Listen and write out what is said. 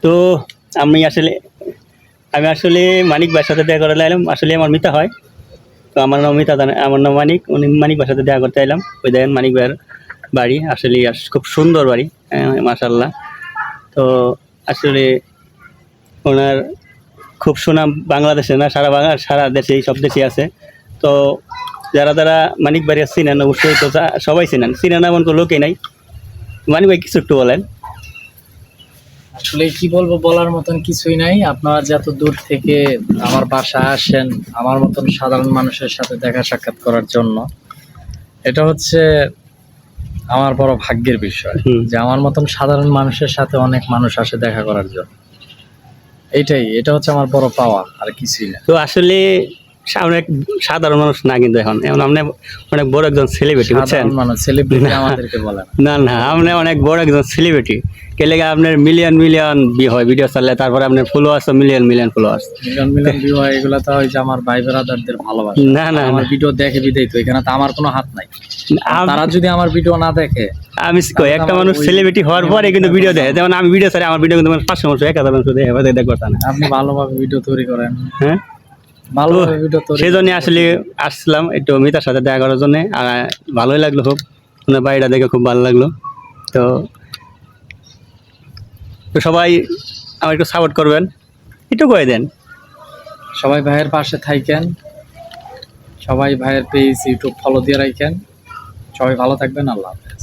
তো আমি আসলে আমি আসলে মানিক ভাইয়ের সাথে দেখা করে এলাম। আসলে আমার মিতা হয়। তো আমার নাম মিতা আমার নাম মানিক। উনি মানিক ভাইয়ের সাথে দেখা করতে এলাম। ওই দেখেন মানিক ভাইয়ের বাড়ি আসলে খুব সুন্দর বাড়ি, মাশাল্লাহ। তো আসলে ওনার খুব সুনাম বাংলাদেশে না, সারা সারা দেশে, সব দেশে আছে। তো যারা যারা মানিক ভাইয়া চিনেন অবশ্যই, তো সবাই চিনেন এমন কোনো লোকই নাই। মানিক ভাই কিছু একটু বলেন। আসলে কি বলবো, বলার মতন কিছুই নাই। আপনারা যত দূর থেকে আমার বাসায় আসেন আমার মতন সাধারণ মানুষের সাথে দেখা সাক্ষাৎ করার জন্য, এটা হচ্ছে আমার বড় ভাগ্যের বিষয় যে আমার মতন সাধারণ মানুষের সাথে অনেক মানুষ আসে দেখা করার জন্য। এটা হচ্ছে আমার বড় পাওয়া, আর কিছুই না। তো আসলে অনেক সাধারণ মানুষ না, কিন্তু এখন আপনি অনেক বড় একজন সেলিব্রিটি, বুঝছেন? সাধারণ মানুষ সেলিব্রিটি আমাদেরকে বলে না না, আপনি অনেক বড় একজন সেলিব্রিটি। কেলে আপনার মিলিয়ন মিলিয়ন হয় ভিডিও চাললে, তারপরে আপনার ফলোয়ার্স মিলিয়ন মিলিয়ন ফলোয়ার্স। মিলন ভিউ হয়, এগুলো তো ওই যে আমার ভাই ব্রাদারদের ভালোবাসা। না না, আমার ভিডিও দেখে বিদায়, তো এখানে তো আমার কোনো হাত নাই। তারা যদি আমার ভিডিও না দেখে, আমি কই একটা মানুষ সেলিব্রিটি হওয়ার পরে কিন্তু ভিডিও দেখে, যেমন আমি ভিডিও ছাড়ি, আমার ভিডিও কিন্তু 500 মানুষ 1000 মানুষ দেখবো না। আপনি ভালোভাবে ভিডিও তৈরি করেন, হ্যাঁ, ভালোভাবে ভিডিও তৈরি। সেই জন্য আসলে আসছিলাম একটু মিতার সাথে দেখা করার জন্য। আর ভালোই লাগলো খুব, ওনার বাড়িটা দেখে খুব ভালো লাগলো। তো তো সবাই আমার একটু সাপোর্ট করবেন, একটু করে দেন। সবাই ভাইয়ের পাশে থাকেন, সবাই ভাইয়ের পেজ ইউটিউব ফলো দিয়ে রাখেন। সবাই ভালো থাকবেন, আল্লাহ হাফেজ।